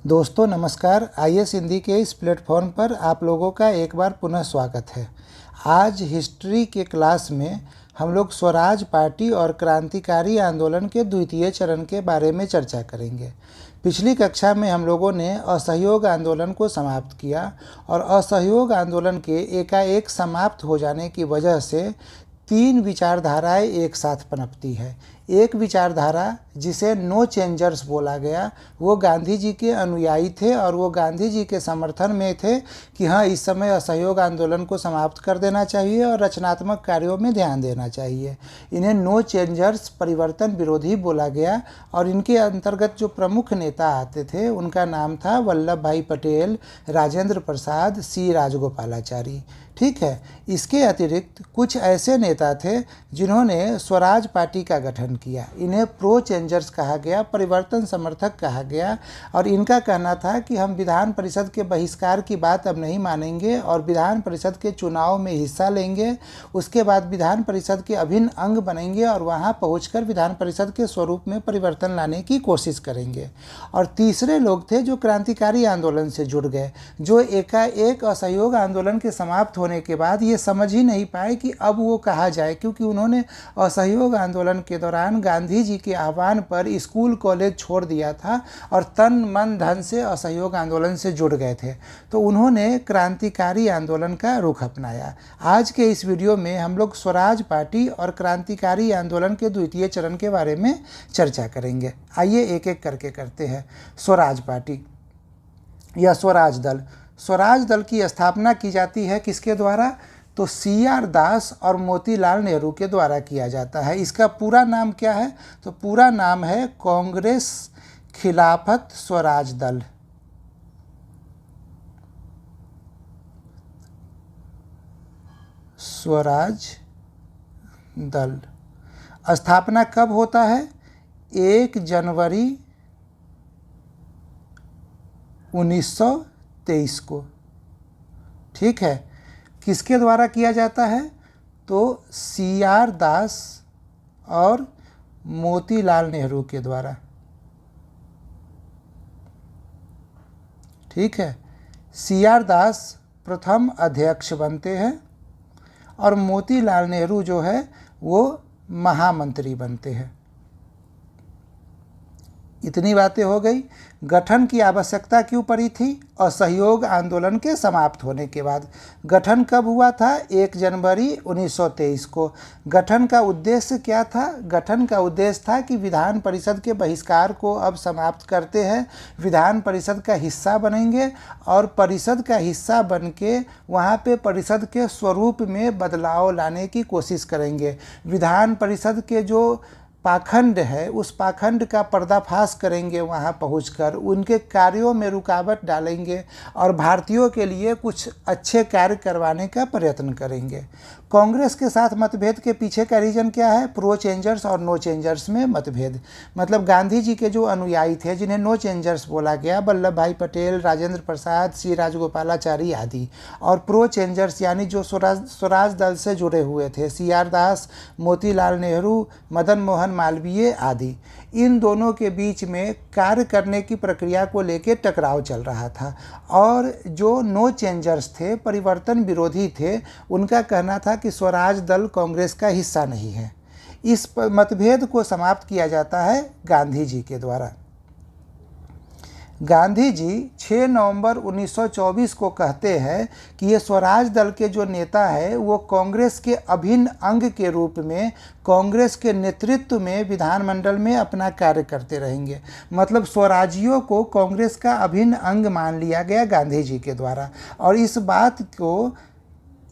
दोस्तों नमस्कार। आईएएस हिंदी के इस प्लेटफॉर्म पर आप लोगों का एक बार पुनः स्वागत है। आज हिस्ट्री के क्लास में हम लोग स्वराज पार्टी और क्रांतिकारी आंदोलन के द्वितीय चरण के बारे में चर्चा करेंगे। पिछली कक्षा में हम लोगों ने असहयोग आंदोलन को समाप्त किया और असहयोग आंदोलन के एकाएक समाप्त हो जाने की वजह से तीन विचारधाराएं एक साथ पनपती है। एक विचारधारा जिसे नो चेंजर्स बोला गया, वो गांधी जी के अनुयायी थे और वो गांधी जी के समर्थन में थे कि हाँ, इस समय असहयोग आंदोलन को समाप्त कर देना चाहिए और रचनात्मक कार्यों में ध्यान देना चाहिए। इन्हें नो चेंजर्स, परिवर्तन विरोधी बोला गया और इनके अंतर्गत जो प्रमुख नेता आते थे उनका नाम था वल्लभ भाई पटेल, राजेंद्र प्रसाद, सी राजगोपालाचारी। ठीक है। इसके अतिरिक्त कुछ ऐसे नेता थे जिन्होंने स्वराज पार्टी का गठन किया। इन्हें प्रो चेंजर्स कहा गया, परिवर्तन समर्थक कहा गया और इनका कहना था कि हम विधान परिषद के बहिष्कार की बात अब नहीं मानेंगे और विधान परिषद के चुनाव में हिस्सा लेंगे। उसके बाद विधान परिषद के अभिन्न अंग बनेंगे और वहां पहुंचकर विधान परिषद के स्वरूप में परिवर्तन लाने की कोशिश करेंगे। और तीसरे लोग थे जो क्रांतिकारी आंदोलन से जुड़ गए, जो एकाएक असहयोग आंदोलन के समाप्त होने के बाद ये समझ ही नहीं पाए कि अब वो कहा जाए, क्योंकि उन्होंने असहयोग आंदोलन के दौरान गांधी जी के आह्वान पर स्कूल कॉलेज छोड़ दिया था और तन मन धन से असहयोग आंदोलन से जुड़ गए थे। तो उन्होंने क्रांतिकारी आंदोलन का रुख अपनाया। आज के इस वीडियो में हम लोग स्वराज पार्टी और क्रांतिकारी आंदोलन के द्वितीय चरण के बारे में चर्चा करेंगे। आइए एक एक करके करते हैं। स्वराज पार्टी या स्वराज दल। स्वराज दल की स्थापना की जाती है किसके द्वारा? तो CR दास और मोतीलाल नेहरू के द्वारा किया जाता है। इसका पूरा नाम क्या है? तो पूरा नाम है कांग्रेस खिलाफत स्वराज दल। स्वराज दल। स्थापना कब होता है? 1 जनवरी 1923 को। ठीक है। किसके द्वारा किया जाता है? तो CR दास और मोतीलाल नेहरू के द्वारा। ठीक है। CR दास प्रथम अध्यक्ष बनते हैं और मोतीलाल नेहरू जो है वो महामंत्री बनते हैं। इतनी बातें हो गई। गठन की आवश्यकता क्यों पड़ी थी? असहयोग आंदोलन के समाप्त होने के बाद। गठन कब हुआ था? 1 जनवरी 1923 को। गठन का उद्देश्य क्या था? गठन का उद्देश्य था कि विधान परिषद के बहिष्कार को अब समाप्त करते हैं, विधान परिषद का हिस्सा बनेंगे और परिषद का हिस्सा बन के वहाँ पे परिषद के स्वरूप में बदलाव लाने की कोशिश करेंगे। विधान परिषद के जो पाखंड है उस पाखंड का पर्दाफाश करेंगे, वहां पहुंचकर उनके कार्यों में रुकावट डालेंगे और भारतीयों के लिए कुछ अच्छे कार्य करवाने का प्रयत्न करेंगे। कांग्रेस के साथ मतभेद के पीछे का रीजन क्या है? प्रो चेंजर्स और नो चेंजर्स में मतभेद। मतलब गांधी जी के जो अनुयायी थे जिन्हें नो चेंजर्स बोला गया, वल्लभ भाई पटेल, राजेंद्र प्रसाद, सी राजगोपालाचारी आदि, और प्रो चेंजर्स यानी जो स्वराज दल से जुड़े हुए थे, CR दास, मोतीलाल नेहरू, मदन मोहन मालवीय आदि, इन दोनों के बीच में कार्य करने की प्रक्रिया को लेकर टकराव चल रहा था। और जो नो चेंजर्स थे, परिवर्तन विरोधी थे, उनका कहना था कि स्वराज दल कांग्रेस का हिस्सा नहीं है। इस मतभेद को समाप्त किया जाता है गांधी जी के द्वारा। गांधी जी 6 नवंबर 1924 को कहते हैं कि ये स्वराज दल के जो नेता है वो कांग्रेस के अभिन्न अंग के रूप में कांग्रेस के नेतृत्व में विधानमंडल में अपना कार्य करते रहेंगे। मतलब स्वराजियों को कांग्रेस का अभिन्न अंग मान लिया गया गांधी जी के द्वारा। और इस बात को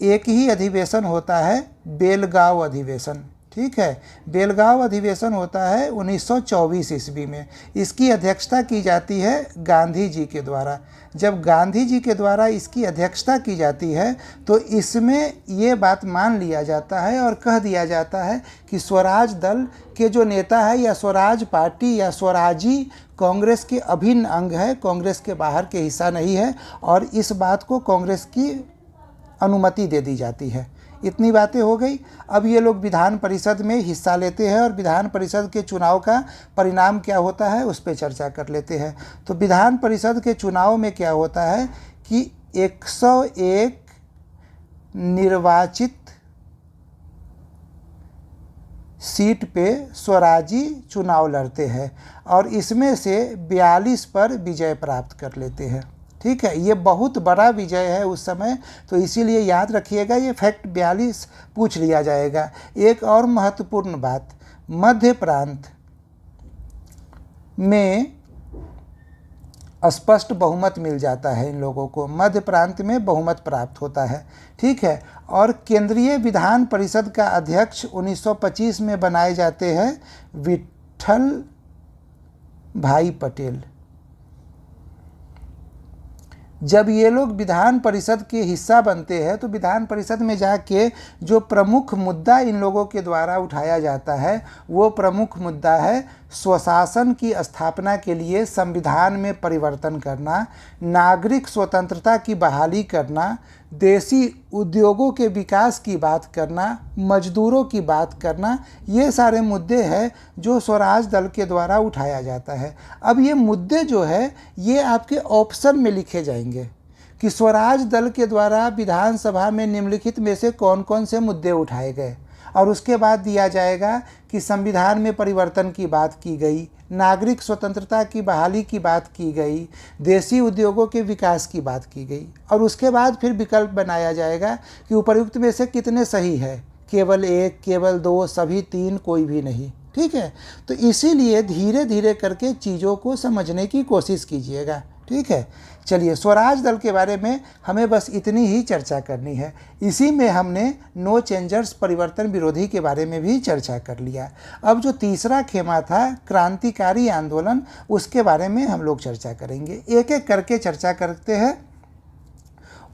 एक ही अधिवेशन होता है, बेलगांव अधिवेशन। ठीक है। बेलगांव अधिवेशन होता है 1924 ईस्वी में। इसकी अध्यक्षता की जाती है गांधी जी के द्वारा। जब गांधी जी के द्वारा इसकी अध्यक्षता की जाती है तो इसमें ये बात मान लिया जाता है और कह दिया जाता है कि स्वराज दल के जो नेता है या स्वराज पार्टी या स्वराजी कांग्रेस के अभिन्न अंग है, कांग्रेस के बाहर के हिस्सा नहीं है और इस बात को कांग्रेस की अनुमति दे दी जाती है। इतनी बातें हो गई। अब ये लोग विधान परिषद में हिस्सा लेते हैं और विधान परिषद के चुनाव का परिणाम क्या होता है उस पर चर्चा कर लेते हैं। तो विधान परिषद के चुनाव में क्या होता है कि 101 निर्वाचित सीट पे स्वराजी चुनाव लड़ते हैं और इसमें से 42 पर विजय प्राप्त कर लेते हैं। ठीक है, ये बहुत बड़ा विजय है उस समय, तो इसीलिए याद रखिएगा, ये फैक्ट 42 पूछ लिया जाएगा। एक और महत्वपूर्ण बात, मध्य प्रांत में स्पष्ट बहुमत मिल जाता है इन लोगों को, मध्य प्रांत में बहुमत प्राप्त होता है। ठीक है, और केंद्रीय विधान परिषद का अध्यक्ष 1925 में बनाए जाते हैं विट्ठल भाई पटेल। जब ये लोग विधान परिषद के हिस्सा बनते हैं तो विधान परिषद में जाके जो प्रमुख मुद्दा इन लोगों के द्वारा उठाया जाता है वो प्रमुख मुद्दा है स्वशासन की स्थापना के लिए संविधान में परिवर्तन करना, नागरिक स्वतंत्रता की बहाली करना, देसी उद्योगों के विकास की बात करना, मजदूरों की बात करना। ये सारे मुद्दे हैं जो स्वराज दल के द्वारा उठाया जाता है। अब ये मुद्दे जो है ये आपके ऑप्शन में लिखे जाएंगे कि स्वराज दल के द्वारा विधानसभा में निम्नलिखित में से कौन कौन से मुद्दे उठाए गए, और उसके बाद दिया जाएगा कि संविधान में परिवर्तन की बात की गई, नागरिक स्वतंत्रता की बहाली की बात की गई, देसी उद्योगों के विकास की बात की गई, और उसके बाद फिर विकल्प बनाया जाएगा कि उपर्युक्त में से कितने सही है, केवल 1, केवल 2, सभी 3, कोई भी नहीं। ठीक है, तो इसीलिए धीरे धीरे करके चीज़ों को समझने की कोशिश कीजिएगा। ठीक है, चलिए, स्वराज दल के बारे में हमें बस इतनी ही चर्चा करनी है। इसी में हमने नो चेंजर्स परिवर्तन विरोधी के बारे में भी चर्चा कर लिया। अब जो तीसरा खेमा था क्रांतिकारी आंदोलन, उसके बारे में हम लोग चर्चा करेंगे। एक एक करके चर्चा करते हैं।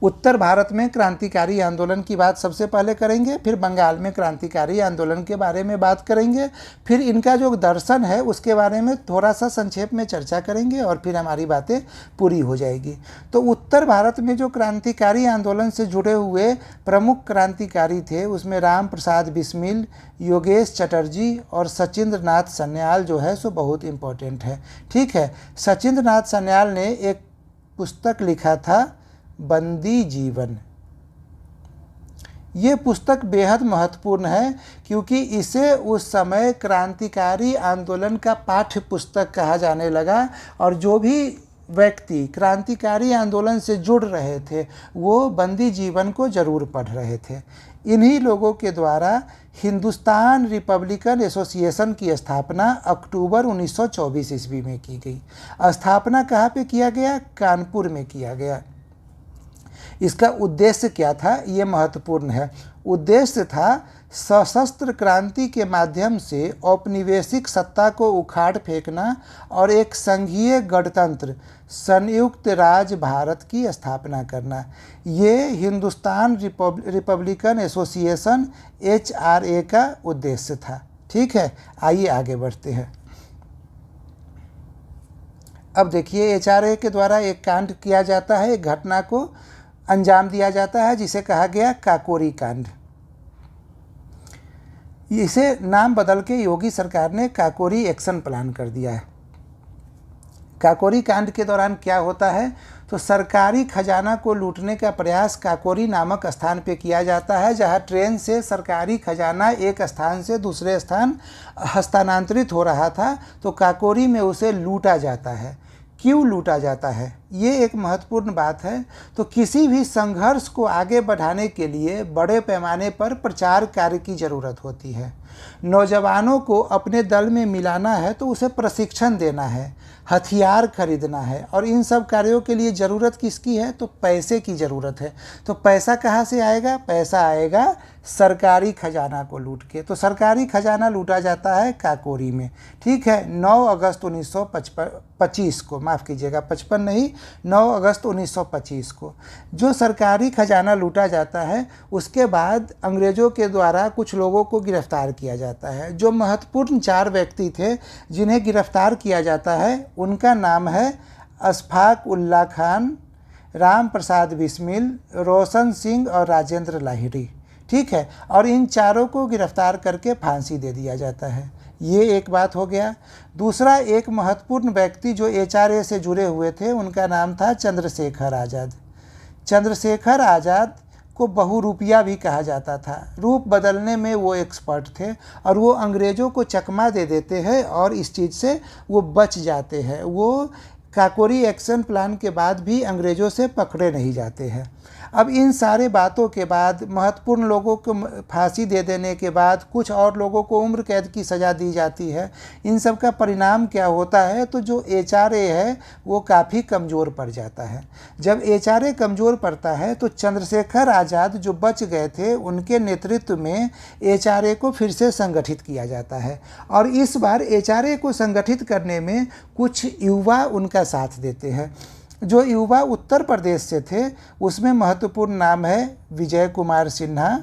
उत्तर भारत में क्रांतिकारी आंदोलन की बात सबसे पहले करेंगे, फिर बंगाल में क्रांतिकारी आंदोलन के बारे में बात करेंगे, फिर इनका जो दर्शन है उसके बारे में थोड़ा सा संक्षेप में चर्चा करेंगे और फिर हमारी बातें पूरी हो जाएगी। तो उत्तर भारत में जो क्रांतिकारी आंदोलन से जुड़े हुए प्रमुख क्रांतिकारी थे उसमें राम प्रसाद बिस्मिल, योगेश चटर्जी और सचिंद्र नाथ सन्याल जो है सो बहुत इम्पोर्टेंट है। ठीक है, सचिंद्र नाथ सन्याल ने एक पुस्तक लिखा था बंदी जीवन। ये पुस्तक बेहद महत्वपूर्ण है क्योंकि इसे उस समय क्रांतिकारी आंदोलन का पाठ्य पुस्तक कहा जाने लगा, और जो भी व्यक्ति क्रांतिकारी आंदोलन से जुड़ रहे थे वो बंदी जीवन को जरूर पढ़ रहे थे। इन्हीं लोगों के द्वारा हिंदुस्तान रिपब्लिकन एसोसिएशन की स्थापना अक्टूबर 1924 ईस्वी में की गई। स्थापना कहाँ पे किया गया? कानपुर में किया गया। इसका उद्देश्य क्या था? ये महत्वपूर्ण है। उद्देश्य था सशस्त्र क्रांति के माध्यम से औपनिवेशिक सत्ता को उखाड़ फेंकना और एक संघीय गणतंत्र संयुक्त राज्य भारत की स्थापना करना। ये हिंदुस्तान रिपब्लिकन एसोसिएशन HRA का उद्देश्य था। ठीक है, आइए आगे बढ़ते हैं। अब देखिए, HRA के द्वारा एक कांड किया जाता है, एक घटना को अंजाम दिया जाता है जिसे कहा गया काकोरी कांड। इसे नाम बदल के योगी सरकार ने काकोरी एक्शन प्लान कर दिया है। काकोरी कांड के दौरान क्या होता है तो सरकारी खजाना को लूटने का प्रयास काकोरी नामक स्थान पे किया जाता है, जहां ट्रेन से सरकारी खजाना एक स्थान से दूसरे स्थान हस्तांतरित हो रहा था, तो काकोरी में उसे लूटा जाता है। क्यों लूटा जाता है, ये एक महत्वपूर्ण बात है। तो किसी भी संघर्ष को आगे बढ़ाने के लिए बड़े पैमाने पर प्रचार कार्य की ज़रूरत होती है। नौजवानों को अपने दल में मिलाना है तो उसे प्रशिक्षण देना है, हथियार खरीदना है, और इन सब कार्यों के लिए ज़रूरत किसकी है? तो पैसे की ज़रूरत है। तो पैसा कहाँ से आएगा? पैसा आएगा सरकारी खजाना को लूट के। तो सरकारी खजाना लूटा जाता है काकोरी में। ठीक है, 9 अगस्त 1925 को, माफ़ कीजिएगा 55 नहीं, 9 अगस्त 1925 को जो सरकारी खजाना लूटा जाता है, उसके बाद अंग्रेज़ों के द्वारा कुछ लोगों को गिरफ्तार किया जाता है। जो महत्वपूर्ण 4 व्यक्ति थे जिन्हें गिरफ्तार किया जाता है उनका नाम है अशफाक उल्ला खान, राम प्रसाद बिस्मिल, रोशन सिंह और राजेंद्र लाहिड़ी। ठीक है, और इन चारों को गिरफ्तार करके फांसी दे दिया जाता है। ये एक बात हो गया। दूसरा, एक महत्वपूर्ण व्यक्ति जो HRA से जुड़े हुए थे उनका नाम था चंद्रशेखर आज़ाद। चंद्रशेखर आज़ाद को बहुरूपिया भी कहा जाता था। रूप बदलने में वो एक्सपर्ट थे और वो अंग्रेज़ों को चकमा दे देते हैं और इस चीज़ से वो बच जाते हैं। वो काकोरी एक्शन प्लान के बाद भी अंग्रेज़ों से पकड़े नहीं जाते हैं। अब इन सारे बातों के बाद, महत्वपूर्ण लोगों को फांसी दे देने के बाद, कुछ और लोगों को उम्र कैद की सज़ा दी जाती है। इन सब का परिणाम क्या होता है? तो जो HRA है वो काफ़ी कमज़ोर पड़ जाता है। जब HRA कमज़ोर पड़ता है तो चंद्रशेखर आज़ाद जो बच गए थे उनके नेतृत्व में HRA को फिर से संगठित किया जाता है और इस बार HRA को संगठित करने में कुछ युवा उनका साथ देते हैं। जो युवा उत्तर प्रदेश से थे उसमें महत्वपूर्ण नाम है विजय कुमार सिन्हा,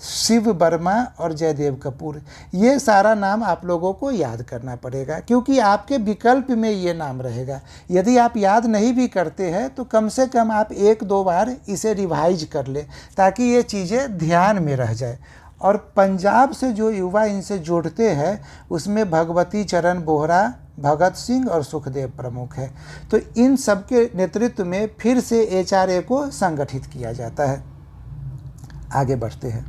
शिव वर्मा और जयदेव कपूर। ये सारा नाम आप लोगों को याद करना पड़ेगा क्योंकि आपके विकल्प में ये नाम रहेगा। यदि आप याद नहीं भी करते हैं तो कम से कम आप 1-2 बार इसे रिवाइज कर लें ताकि ये चीज़ें ध्यान में रह जाए। और पंजाब से जो युवा इनसे जुड़ते हैं उसमें भगवती चरण बोहरा, भगत सिंह और सुखदेव प्रमुख है। तो इन सब के नेतृत्व में फिर से HRA को संगठित किया जाता है। आगे बढ़ते हैं।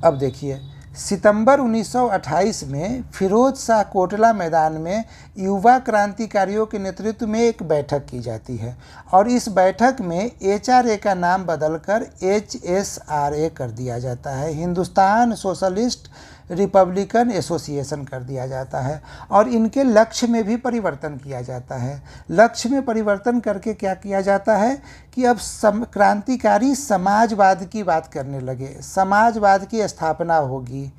अब देखिए, सितंबर 1928 में फिरोज शाह कोटला मैदान में युवा क्रांतिकारियों के नेतृत्व में एक बैठक की जाती है और इस बैठक में HRA का नाम बदलकर HSRA कर दिया जाता है, हिंदुस्तान सोशलिस्ट रिपब्लिकन एसोसिएशन कर दिया जाता है। और इनके लक्ष्य में भी परिवर्तन किया जाता है। लक्ष्य में परिवर्तन करके क्या किया जाता है कि अब क्रांतिकारी समाजवाद की बात करने लगे। समाजवाद की स्थापना होगी,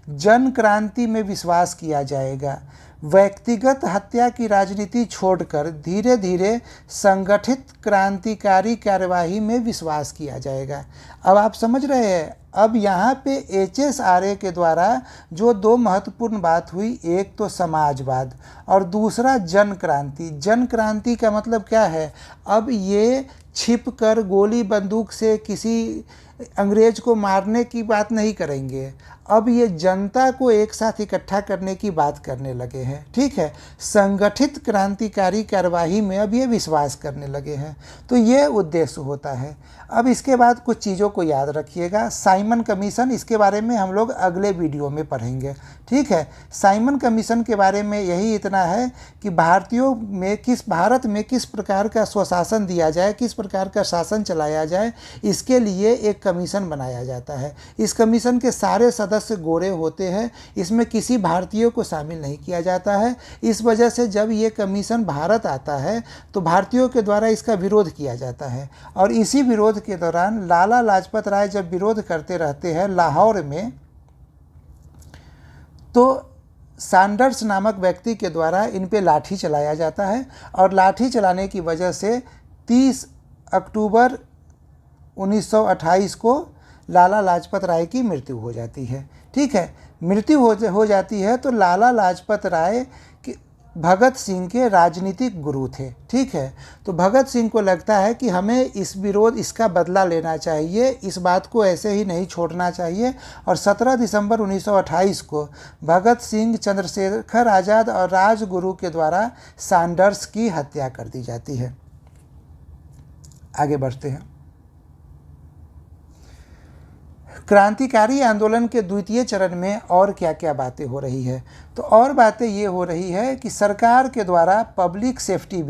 जन क्रांति में विश्वास किया जाएगा, व्यक्तिगत हत्या की राजनीति छोड़कर धीरे धीरे संगठित क्रांतिकारी कार्यवाही में विश्वास किया जाएगा। अब आप समझ रहे हैं, अब यहाँ पे HSRA के द्वारा जो 2 महत्वपूर्ण बात हुई, एक तो समाजवाद और दूसरा जन क्रांति। जन क्रांति का मतलब क्या है? अब ये छिपकर गोली बंदूक से किसी अंग्रेज को मारने की बात नहीं करेंगे, अब ये जनता को एक साथ इकट्ठा करने की बात करने लगे हैं। ठीक है, संगठित क्रांतिकारी कार्यवाही में अब ये विश्वास करने लगे हैं। तो ये उद्देश्य होता है। अब इसके बाद कुछ चीज़ों को याद रखिएगा। साइमन कमीशन, इसके बारे में हम लोग अगले वीडियो में पढ़ेंगे। ठीक है, साइमन कमीशन के बारे में यही इतना है कि भारत में किस प्रकार का स्वशासन दिया जाए, किस प्रकार का शासन चलाया जाए, इसके लिए एक कमीशन बनाया जाता है। इस कमीशन के सारे सदस्य गोरे होते हैं, इसमें किसी भारतीय को शामिल नहीं किया जाता है। इस वजह से जब ये कमीशन भारत आता है तो भारतीयों के द्वारा इसका विरोध किया जाता है और इसी विरोध के दौरान लाला लाजपत राय जब विरोध करते रहते हैं लाहौर में, तो सैंडर्स नामक व्यक्ति के द्वारा इन पे लाठी चलाया जाता है और लाठी चलाने की वजह से 30 अक्टूबर 1928 को लाला लाजपत राय की मृत्यु हो जाती है। ठीक है, मृत्यु हो जाती है तो लाला लाजपत राय भगत सिंह के राजनीतिक गुरु थे। ठीक है, तो भगत सिंह को लगता है कि हमें इसका बदला लेना चाहिए, इस बात को ऐसे ही नहीं छोड़ना चाहिए और 17 दिसंबर 1928 को भगत सिंह, चंद्रशेखर आज़ाद और राजगुरु के द्वारा सैंडर्स की हत्या कर दी जाती है। आगे बढ़ते हैं। क्रांतिकारी आंदोलन के द्वितीय चरण में और क्या क्या बातें हो रही है? तो और बातें ये हो रही है कि सरकार के द्वारा पब्लिक सेफ्टी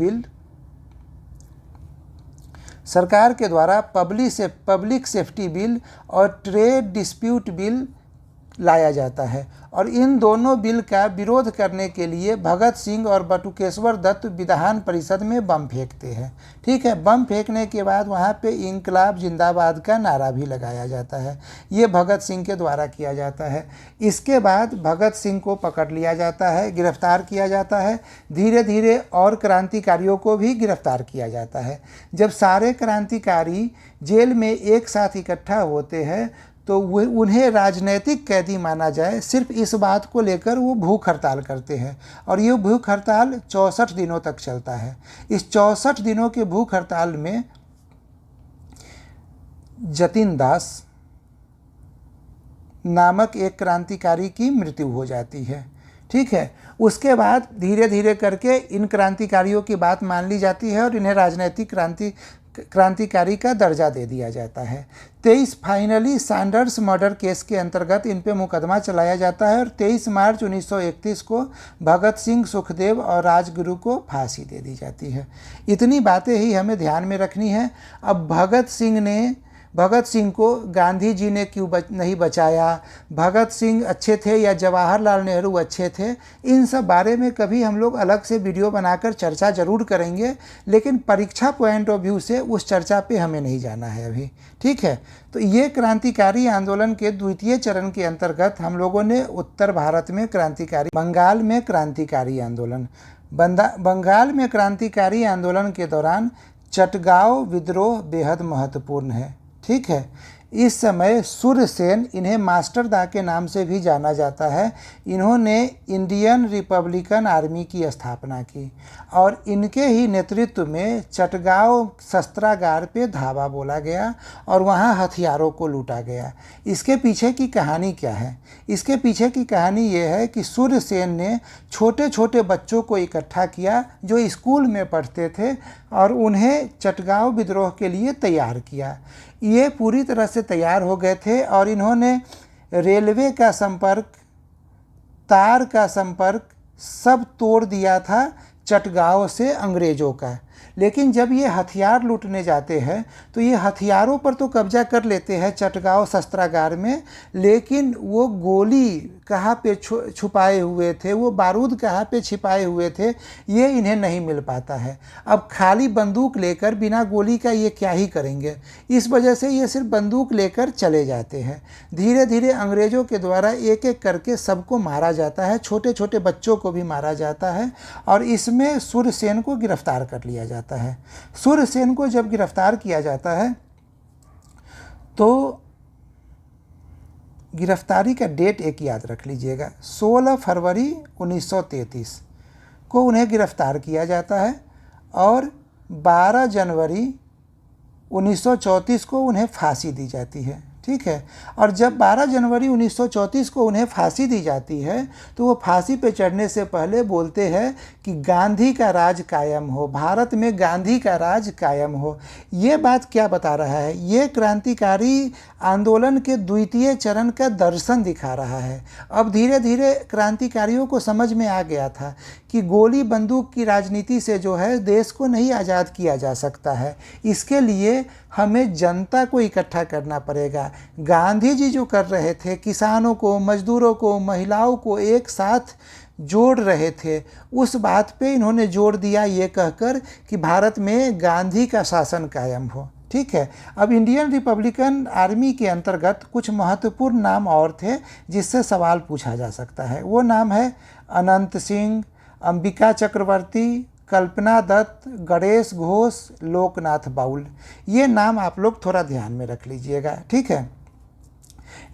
बिल और ट्रेड डिस्प्यूट बिल लाया जाता है और इन दोनों बिल का विरोध करने के लिए भगत सिंह और बटुकेश्वर दत्त विधान परिषद में बम फेंकते हैं। ठीक है, बम फेंकने के बाद वहाँ पे इंकलाब जिंदाबाद का नारा भी लगाया जाता है। ये भगत सिंह के द्वारा किया जाता है। इसके बाद भगत सिंह को पकड़ लिया जाता है, गिरफ्तार किया जाता है। धीरे धीरे और क्रांतिकारियों को भी गिरफ्तार किया जाता है। जब सारे क्रांतिकारी जेल में एक साथ इकट्ठा होते हैं तो उन्हें राजनैतिक कैदी माना जाए, सिर्फ इस बात को लेकर वो भूख हड़ताल करते हैं और ये भूख हड़ताल 64 दिनों तक चलता है। इस 64 दिनों के भूख हड़ताल में जतिन दास नामक एक क्रांतिकारी की मृत्यु हो जाती है। ठीक है, उसके बाद धीरे धीरे करके इन क्रांतिकारियों की बात मान ली जाती है और इन्हें राजनैतिक क्रांतिकारी का दर्जा दे दिया जाता है। 23 फाइनली सैंडर्स मर्डर केस के अंतर्गत इन पे मुकदमा चलाया जाता है और 23 मार्च 1931 को भगत सिंह, सुखदेव और राजगुरु को फांसी दे दी जाती है। इतनी बातें ही हमें ध्यान में रखनी है। अब भगत सिंह को गांधी जी ने क्यों नहीं बचाया, भगत सिंह अच्छे थे या जवाहरलाल नेहरू अच्छे थे, इन सब बारे में कभी हम लोग अलग से वीडियो बनाकर चर्चा ज़रूर करेंगे, लेकिन परीक्षा पॉइंट ऑफ व्यू से उस चर्चा पे हमें नहीं जाना है अभी। ठीक है, तो ये क्रांतिकारी आंदोलन के द्वितीय चरण के अंतर्गत हम लोगों ने उत्तर भारत में बंगाल में क्रांतिकारी आंदोलन, बंगाल में क्रांतिकारी आंदोलन के दौरान चटगांव विद्रोह बेहद महत्वपूर्ण है। ठीक है, इस समय सूर्यसेन, इन्हें मास्टरदा के नाम से भी जाना जाता है, इन्होंने इंडियन रिपब्लिकन आर्मी की स्थापना की और इनके ही नेतृत्व में चटगांव शस्त्रागार पे धावा बोला गया और वहाँ हथियारों को लूटा गया। इसके पीछे की कहानी क्या है? इसके पीछे की कहानी ये है कि सूर्यसेन ने छोटे छोटे बच्चों को इकट्ठा किया जो स्कूल में पढ़ते थे और उन्हें चटगांव विद्रोह के लिए तैयार किया। ये पूरी तरह से तैयार हो गए थे और इन्होंने रेलवे का संपर्क, तार का संपर्क सब तोड़ दिया था चटगांव से अंग्रेज़ों का। लेकिन जब ये हथियार लूटने जाते हैं तो ये हथियारों पर तो कब्जा कर लेते हैं चटगांव शस्त्रागार में, लेकिन वो गोली कहाँ पे छुपाए हुए थे, वो बारूद कहाँ पे छिपाए हुए थे, ये इन्हें नहीं मिल पाता है। अब खाली बंदूक लेकर बिना गोली का ये क्या ही करेंगे, इस वजह से ये सिर्फ बंदूक लेकर चले जाते हैं। धीरे धीरे अंग्रेज़ों के द्वारा एक एक करके सबको मारा जाता है, छोटे छोटे बच्चों को भी मारा जाता है और इसमें सूर्यसेन को गिरफ्तार कर लिया जाता है। सूर्यसेन को जब गिरफ्तार किया जाता है तो गिरफ्तारी का डेट एक याद रख लीजिएगा, 16 फरवरी 1933 को उन्हें गिरफ्तार किया जाता है और 12 जनवरी 1934 को उन्हें फांसी दी जाती है। ठीक है, और जब 12 जनवरी 1934 को उन्हें फांसी दी जाती है तो वो फांसी पे चढ़ने से पहले बोलते हैं कि गांधी का राज कायम हो, भारत में गांधी का राज कायम हो। ये बात क्या बता रहा है? ये क्रांतिकारी आंदोलन के द्वितीय चरण का दर्शन दिखा रहा है। अब धीरे धीरे क्रांतिकारियों को समझ में आ गया था कि गोली बंदूक की राजनीति से जो है देश को नहीं आज़ाद किया जा सकता है, इसके लिए हमें जनता को इकट्ठा करना पड़ेगा। गांधी जी जो कर रहे थे, किसानों को, मजदूरों को, महिलाओं को एक साथ जोड़ रहे थे, उस बात पे इन्होंने जोड़ दिया ये कहकर कि भारत में गांधी का शासन कायम हो। ठीक है, अब इंडियन रिपब्लिकन आर्मी के अंतर्गत कुछ महत्वपूर्ण नाम और थे जिससे सवाल पूछा जा सकता है। वो नाम है अनंत सिंह, अंबिका चक्रवर्ती, कल्पना दत्त, गणेश घोष, लोकनाथ बाउल। ये नाम आप लोग थोड़ा ध्यान में रख लीजिएगा। ठीक है,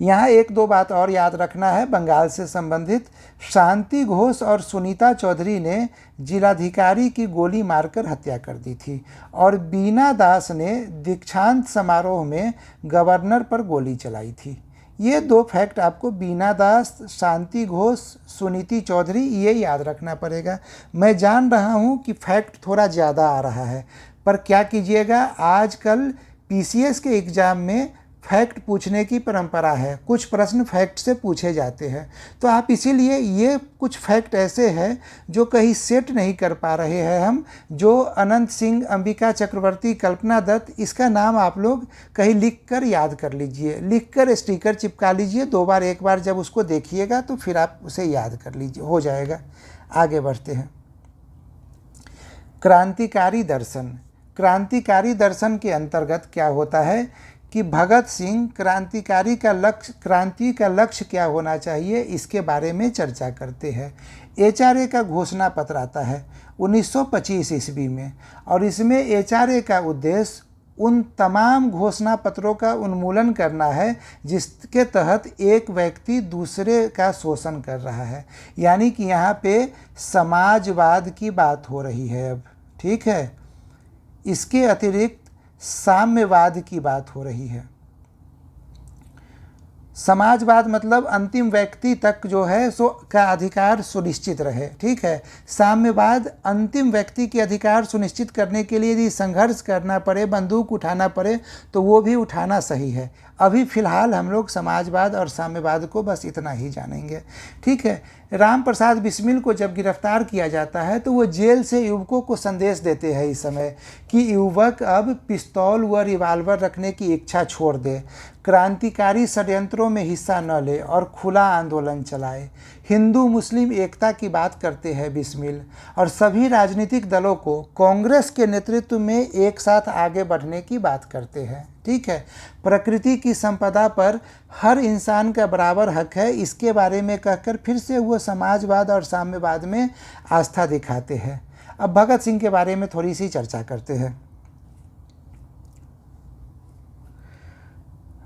यहाँ एक दो बात और याद रखना है बंगाल से संबंधित। शांति घोष और सुनीता चौधरी ने जिलाधिकारी की गोली मारकर हत्या कर दी थी और बीना दास ने दीक्षांत समारोह में गवर्नर पर गोली चलाई थी। ये दो फैक्ट आपको, बीना दास, शांति घोष, सुनीति चौधरी, ये याद रखना पड़ेगा। मैं जान रहा हूँ कि फैक्ट थोड़ा ज़्यादा आ रहा है, पर क्या कीजिएगा, आजकल पीसीएस के एग्ज़ाम में फैक्ट पूछने की परंपरा है, कुछ प्रश्न फैक्ट से पूछे जाते हैं, तो आप इसीलिए ये कुछ फैक्ट ऐसे हैं जो कहीं सेट नहीं कर पा रहे हैं हम, जो अनंत सिंह, अंबिका चक्रवर्ती, कल्पना दत्त, इसका नाम आप लोग कहीं लिख कर याद कर लीजिए, लिख कर स्टिकर चिपका लीजिए, 2 बार 1 बार जब उसको देखिएगा तो फिर आप उसे याद कर लीजिए, हो जाएगा। आगे बढ़ते हैं। क्रांतिकारी दर्शन। क्रांतिकारी दर्शन के अंतर्गत क्या होता है कि भगत सिंह क्रांति का लक्ष्य क्या होना चाहिए, इसके बारे में चर्चा करते हैं। एचआरए का घोषणा पत्र आता है 1925 ईस्वी में और इसमें एचआरए का उद्देश्य उन तमाम घोषणा पत्रों का उन्मूलन करना है जिसके तहत एक व्यक्ति दूसरे का शोषण कर रहा है, यानी कि यहाँ पे समाजवाद की बात हो रही है अब। ठीक है, इसके अतिरिक्त साम्यवाद की बात हो रही है। समाजवाद मतलब अंतिम व्यक्ति तक जो है सो का अधिकार सुनिश्चित रहे, ठीक है। साम्यवाद अंतिम व्यक्ति के अधिकार सुनिश्चित करने के लिए यदि संघर्ष करना पड़े, बंदूक उठाना पड़े, तो वो भी उठाना सही है। अभी फ़िलहाल हम लोग समाजवाद और साम्यवाद को बस इतना ही जानेंगे, ठीक है। राम प्रसाद बिस्मिल को जब गिरफ्तार किया जाता है तो वो जेल से युवकों को संदेश देते हैं इस समय कि युवक अब पिस्तौल व रिवाल्वर रखने की इच्छा छोड़ दे, क्रांतिकारी षड्यंत्रों में हिस्सा न ले और खुला आंदोलन चलाए। हिंदू मुस्लिम एकता की बात करते हैं बिस्मिल और सभी राजनीतिक दलों को कांग्रेस के नेतृत्व में एक साथ आगे बढ़ने की बात करते हैं, ठीक है। प्रकृति की संपदा पर हर इंसान का बराबर हक है, इसके बारे में कहकर फिर से वो समाजवाद और साम्यवाद में आस्था दिखाते हैं। अब भगत सिंह के बारे में थोड़ी सी चर्चा करते हैं।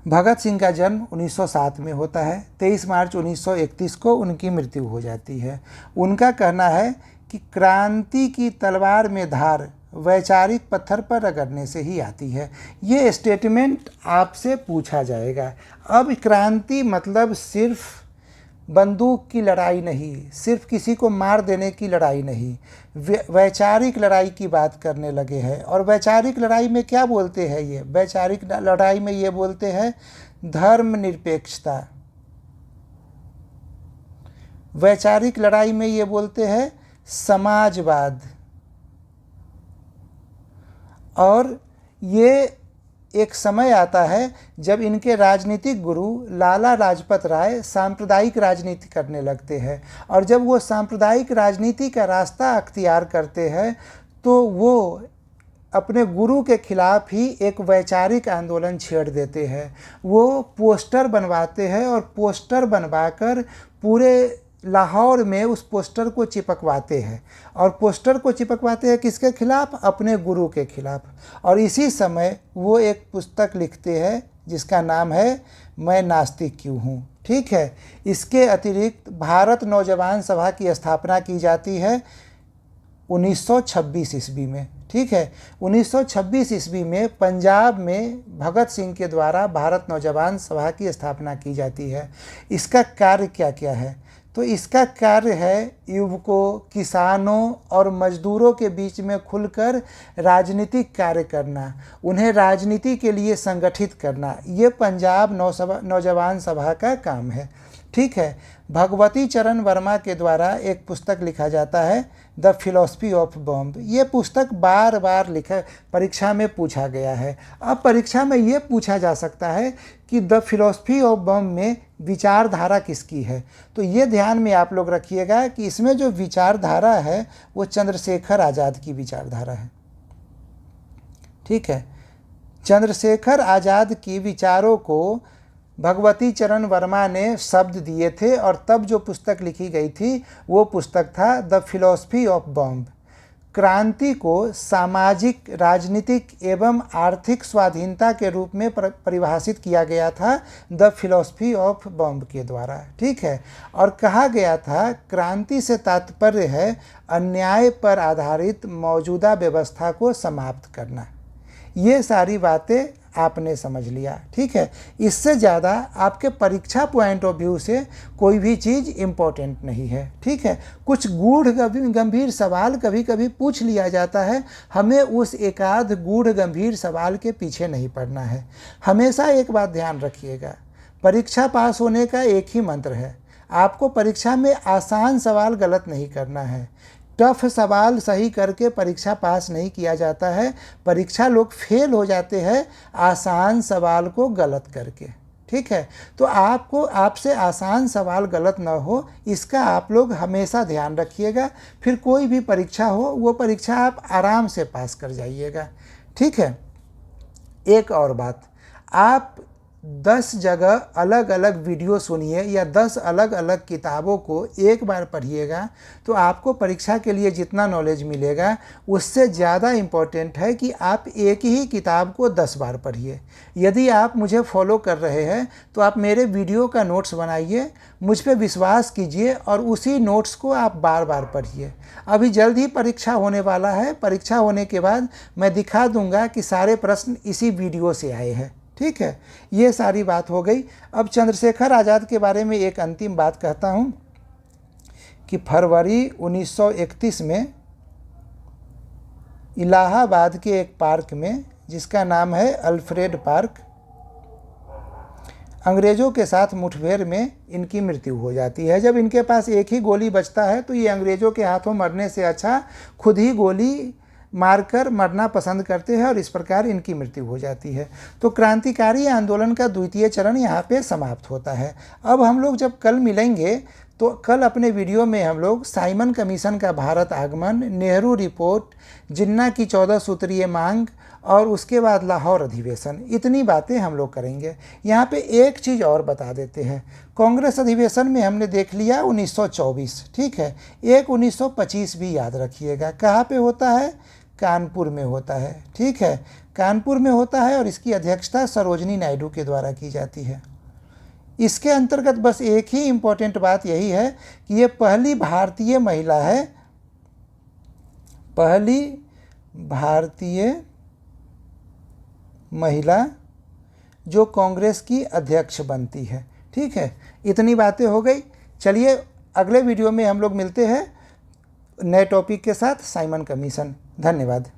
भगत सिंह का जन्म 1907 में होता है। 23 मार्च 1931 को उनकी मृत्यु हो जाती है। उनका कहना है कि क्रांति की तलवार में धार वैचारिक पत्थर पर रगड़ने से ही आती है। ये स्टेटमेंट आपसे पूछा जाएगा। अब क्रांति मतलब सिर्फ बंदूक की लड़ाई नहीं, सिर्फ किसी को मार देने की लड़ाई नहीं, वैचारिक लड़ाई की बात करने लगे हैं। और वैचारिक लड़ाई में क्या बोलते हैं ये? वैचारिक लड़ाई में ये बोलते हैं धर्मनिरपेक्षता। वैचारिक लड़ाई में ये बोलते हैं समाजवाद। और ये एक समय आता है जब इनके राजनीतिक गुरु लाला लाजपत राय सांप्रदायिक राजनीति करने लगते हैं। और जब वो सांप्रदायिक राजनीति का रास्ता अख्तियार करते हैं तो वो अपने गुरु के खिलाफ ही एक वैचारिक आंदोलन छेड़ देते हैं। वो पोस्टर बनवाते हैं और पोस्टर बनवाकर पूरे लाहौर में उस पोस्टर को चिपकवाते हैं। और पोस्टर को चिपकवाते हैं किसके खिलाफ? अपने गुरु के खिलाफ। और इसी समय वो एक पुस्तक लिखते हैं जिसका नाम है मैं नास्तिक क्यों हूँ, ठीक है। इसके अतिरिक्त भारत नौजवान सभा की स्थापना की जाती है 1926 ईस्वी में, ठीक है। 1926 ईस्वी में पंजाब में भगत सिंह के द्वारा भारत नौजवान सभा की स्थापना की जाती है। इसका कार्य क्या क्या है? तो इसका कार्य है युवकों, किसानों और मजदूरों के बीच में खुलकर राजनीतिक कार्य करना, उन्हें राजनीति के लिए संगठित करना। ये पंजाब नौजवान सभा का काम है, ठीक है। भगवती चरण वर्मा के द्वारा एक पुस्तक लिखा जाता है द फिलॉसफी ऑफ बॉम्ब। ये पुस्तक बार बार परीक्षा में पूछा गया है। अब परीक्षा में ये पूछा जा सकता है कि द फिलॉसफी ऑफ बॉम्ब में विचारधारा किसकी है? तो ये ध्यान में आप लोग रखिएगा कि इसमें जो विचारधारा है वो चंद्रशेखर आज़ाद की विचारधारा है, ठीक है। चंद्रशेखर आज़ाद की विचारों को भगवती चरण वर्मा ने शब्द दिए थे और तब जो पुस्तक लिखी गई थी वो पुस्तक था द फिलॉसफी ऑफ बॉम्ब। क्रांति को सामाजिक, राजनीतिक एवं आर्थिक स्वाधीनता के रूप में परिभाषित किया गया था द फिलॉसफी ऑफ बॉम्ब के द्वारा, ठीक है। और कहा गया था क्रांति से तात्पर्य है अन्याय पर आधारित मौजूदा व्यवस्था को समाप्त करना। ये सारी बातें आपने समझ लिया, ठीक है। इससे ज़्यादा आपके परीक्षा पॉइंट ऑफ व्यू से कोई भी चीज़ इम्पोर्टेंट नहीं है, ठीक है। कुछ गूढ़ गंभीर सवाल कभी कभी पूछ लिया जाता है, हमें उस एकाध गूढ़ गंभीर सवाल के पीछे नहीं पड़ना है। हमेशा एक बात ध्यान रखिएगा, परीक्षा पास होने का एक ही मंत्र है, आपको परीक्षा में आसान सवाल गलत नहीं करना है। टफ सवाल सही करके परीक्षा पास नहीं किया जाता है। परीक्षा लोग फेल हो जाते हैं आसान सवाल को गलत करके, ठीक है। तो आपसे आसान सवाल गलत ना हो, इसका आप लोग हमेशा ध्यान रखिएगा। फिर कोई भी परीक्षा हो वो परीक्षा आप आराम से पास कर जाइएगा, ठीक है। एक और बात, आप 10 जगह अलग अलग वीडियो सुनिए या 10 अलग अलग किताबों को एक बार पढ़िएगा तो आपको परीक्षा के लिए जितना नॉलेज मिलेगा उससे ज़्यादा इम्पोर्टेंट है कि आप एक ही किताब को 10 बार पढ़िए। यदि आप मुझे फॉलो कर रहे हैं तो आप मेरे वीडियो का नोट्स बनाइए, मुझ पर विश्वास कीजिए और उसी नोट्स को आप बार बार पढ़िए। अभी जल्द ही परीक्षा होने वाला है, परीक्षा होने के बाद मैं दिखा दूंगा कि सारे प्रश्न इसी वीडियो से आए हैं, ठीक है, ये सारी बात हो गई। अब चंद्रशेखर आज़ाद के बारे में एक अंतिम बात कहता हूँ कि फरवरी 1931 में इलाहाबाद के एक पार्क में, जिसका नाम है अल्फ्रेड पार्क, अंग्रेज़ों के साथ मुठभेड़ में इनकी मृत्यु हो जाती है। जब इनके पास एक ही गोली बचता है तो ये अंग्रेज़ों के हाथों मरने से अच्छा खुद ही गोली मारकर मरना पसंद करते हैं और इस प्रकार इनकी मृत्यु हो जाती है। तो क्रांतिकारी आंदोलन का द्वितीय चरण यहाँ पे समाप्त होता है। अब हम लोग जब कल मिलेंगे तो कल अपने वीडियो में हम लोग साइमन कमीशन का भारत आगमन, नेहरू रिपोर्ट, जिन्ना की 14 सूत्रीय मांग और उसके बाद लाहौर अधिवेशन, इतनी बातें हम लोग करेंगे। यहाँ पे एक चीज़ और बता देते हैं, कांग्रेस अधिवेशन में हमने देख लिया 1924, ठीक है, एक 1925 भी याद रखिएगा। कहाँ पे होता है? कानपुर में होता है, ठीक है, कानपुर में होता है और इसकी अध्यक्षता सरोजनी नायडू के द्वारा की जाती है। इसके अंतर्गत बस एक ही इम्पोर्टेंट बात यही है कि ये पहली भारतीय महिला है, पहली भारतीय महिला जो कांग्रेस की अध्यक्ष बनती है, ठीक है। इतनी बातें हो गई। चलिए अगले वीडियो में हम लोग मिलते हैं नए टॉपिक के साथ, साइमन कमीशन। धन्यवाद।